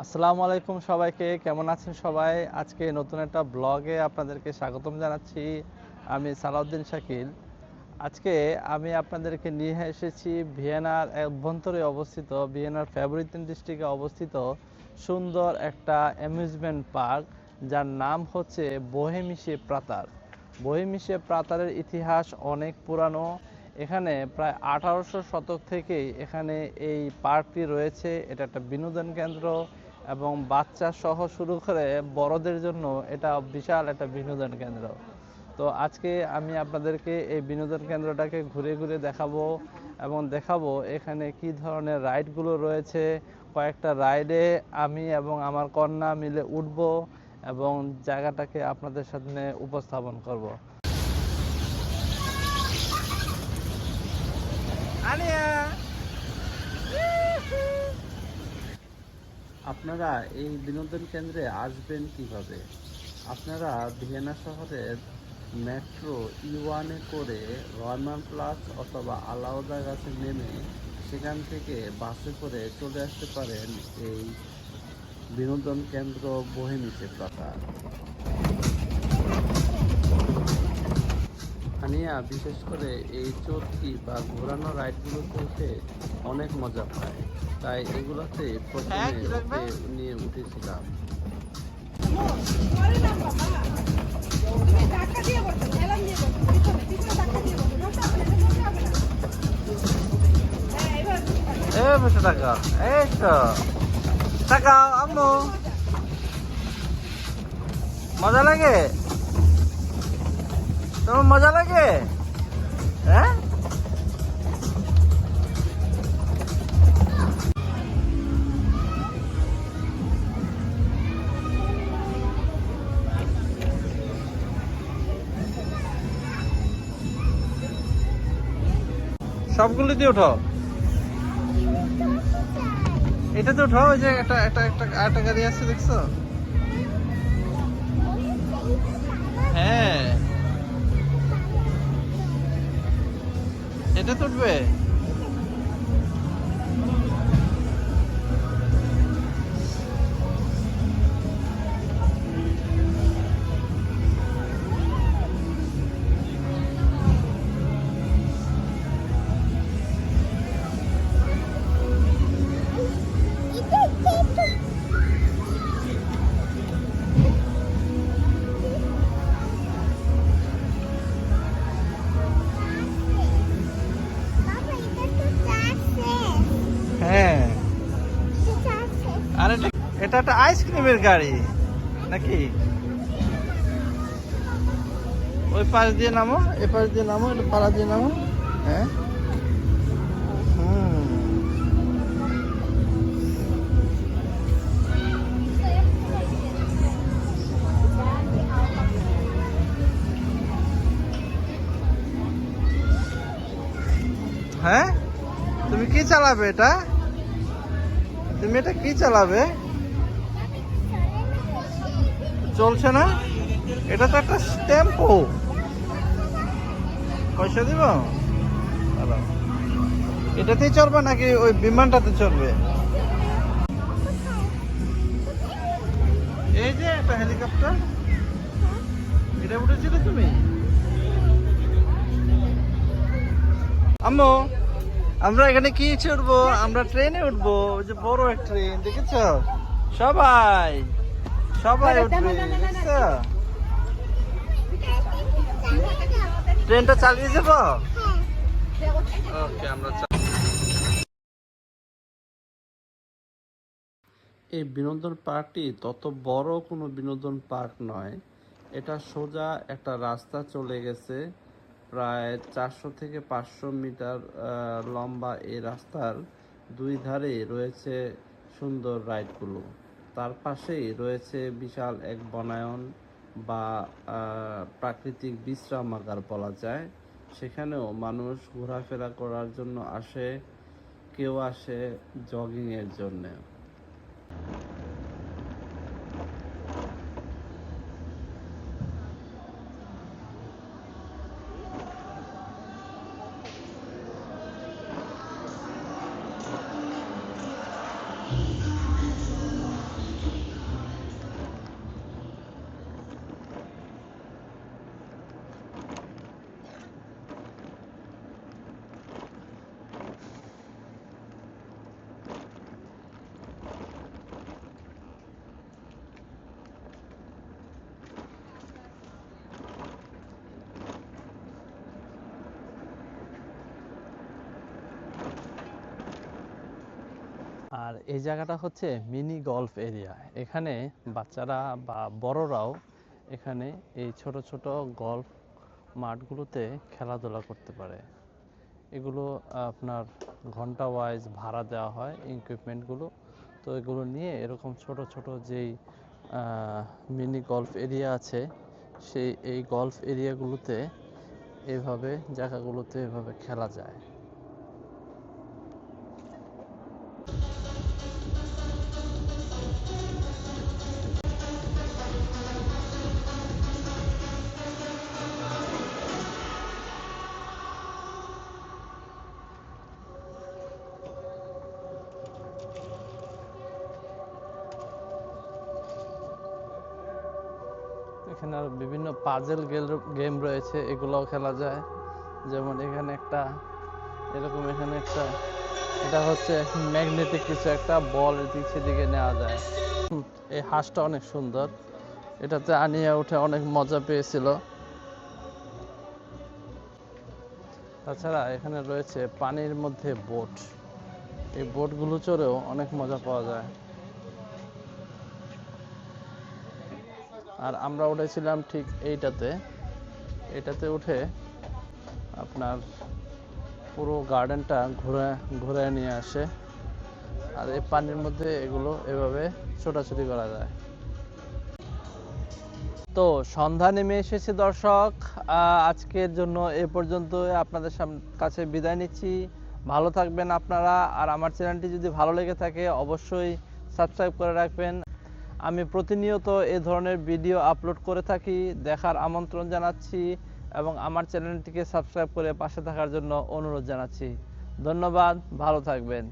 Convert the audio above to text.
আসসালামু আলাইকুম সবাইকে, কেমন আছেন সবাই? আজকে নতুন একটা ব্লগে আপনাদেরকে স্বাগতম জানাচ্ছি। আমি সালাউদ্দিন শাকিল। আজকে আমি আপনাদেরকে নিয়ে এসেছি ভিয়েনার অভ্যন্তরে অবস্থিত, ভিয়েনার ফেব্রিতেন ডিস্ট্রিক্টে অবস্থিত সুন্দর একটা অ্যামিউজমেন্ট পার্ক, যার নাম হচ্ছে বোহেমিশে প্রাতার। বোহেমিশে প্রাতারের ইতিহাস অনেক পুরানো। এখানে প্রায় 1800 শতক থেকেই এখানে এই পার্কটি রয়েছে। এটা একটা বিনোদন কেন্দ্র এবং বাচ্চা সহ শুরু করে বড়দের জন্য এটা বিশাল একটা বিনোদন কেন্দ্র। তো আজকে আমি আপনাদেরকে এই বিনোদন কেন্দ্রটাকে ঘুরে ঘুরে দেখাবো এবং দেখাবো এখানে কি ধরনের রাইডগুলো রয়েছে। কয়েকটা রাইডে আমি এবং আমার কন্যা মিলে উঠব এবং জায়গাটাকে আপনাদের সামনে উপস্থাপন করব। আপনারা এই বিনোদন কেন্দ্রে আসবেন কিভাবে? আপনারা ভিয়েনা শহরের মেট্রো ই1-এ করে রয়মান প্লাস অথবা আলাউদা গাছে নেমে সেখান থেকে বাসে করে চলে আসতে পারেন এই বিনোদন কেন্দ্র বোহেমিশে প্রাসাদ। আনিয়া বিশেষ করে এই চরকি বা ঘোরানো রাইডগুলোতে উঠে অনেক মজা পায়, তাই এগুলোতে প্রথমে ওকে নিয়ে উঠেছিলাম। টাকা এই তো টাকা আম্মু মজা লাগে, তোমার মজা লাগে? হ্যাঁ, সবগুলিতে উঠো, এটাতে উঠো। ওই যে একটা একটা একটা আরেকটা গাড়ি আছে, দেখছো? হ্যাঁ, এটাতে উঠবে। হ্যাঁ, আর এটা একটা আইসক্রিমের গাড়ি নাকি? ওই পাশ দিয়ে নামো, এ পাশ দিয়ে নামো, এটা পাড়া দিয়ে নামো। হ্যাঁ, হ্যাঁ, তুমি কি চালাবে এটা? তুমি এটা কি চালাবে? চলছে না, এটা তো একটা টেম্পো। পয়সা দিব? এটাতেই চড়বে নাকি ওই বিমানটাতে চড়বে? এই যে একটা হেলিকপ্টার, এটা উঠেছিলে তুমি? আম্মু, আমরা এখানে কি চড়বো? আমরা ট্রেনে উঠবো, ওই যে বড় এক ট্রেন, দেখেছো? সবাই সবাই উঠবে, দেখছো? ট্রেনটা চালিয়ে যাবো। ওকে, আমরা এই বিনোদন পার্কটি তত বড় কোনো বিনোদন পার্ক নয়। এটা সোজা একটা রাস্তা চলে গেছে, প্রায় 400 থেকে 500 মিটার লম্বা। এই রাস্তার দুই ধারে রয়েছে সুন্দর রাইডগুলো। তার পাশেই রয়েছে বিশাল এক বনায়ন বা প্রাকৃতিক বিশ্রামাগার বলা যায়। সেখানেও মানুষ ঘোরাফেরা করার জন্য আসে, কেউ আসে জগিংয়ের জন্যে। আর এই জায়গাটা হচ্ছে মিনি গলফ এরিয়া। এখানে বাচ্চারা বা বড়রাও এখানে এই ছোট ছোট গলফ মাঠগুলোতে খেলাধুলা করতে পারে। এগুলো আপনার ঘন্টা ওয়াইজ ভাড়া দেওয়া হয় ইকুইপমেন্টগুলো। তো এগুলো নিয়ে এরকম ছোট ছোট যেই মিনি গলফ এরিয়া আছে এই গলফ এরিয়াগুলোতে এইভাবে জায়গাগুলোতে এভাবে খেলা যায়। এখানে আর বিভিন্ন পাজেল গেম রয়েছে, এগুলোও খেলা যায়। যেমন এখানে একটা এরকম, এখানে একটা, এটা হচ্ছে ম্যাগনেটিক কিছু একটা বল এদিক সেদিকে নেওয়া যায়। এই হাঁসটা অনেক সুন্দর, এটাতে আনিয়া উঠে অনেক মজা পেয়েছিল। তাছাড়া এখানে রয়েছে পানির মধ্যে বোট, এই বোটগুলো চড়েও অনেক মজা পাওয়া যায়। আর আমরা উঠেছিলাম ঠিক এটাতে উঠে আপনার পুরো গার্ডেনটা ঘুরে নিয়ে আসে। আর এই পানির মধ্যে এগুলো এভাবে ছোটাছুটি করা যায়। তো সন্ধ্যা নেমে এসেছে দর্শক, আজকের জন্য এ পর্যন্ত। আপনাদের কাছে বিদায় নিচ্ছি। ভালো থাকবেন আপনারা। আর আমার চ্যানেলটি যদি ভালো লেগে থাকে অবশ্যই সাবস্ক্রাইব করে রাখবেন। আমি প্রতিনিয়ত এ ধরনের ভিডিও আপলোড করে থাকি, দেখার আমন্ত্রণ জানাচ্ছি এবং আমার চ্যানেলটিকে সাবস্ক্রাইব করে পাশে থাকার জন্য অনুরোধ জানাচ্ছি। ধন্যবাদ, ভালো থাকবেন।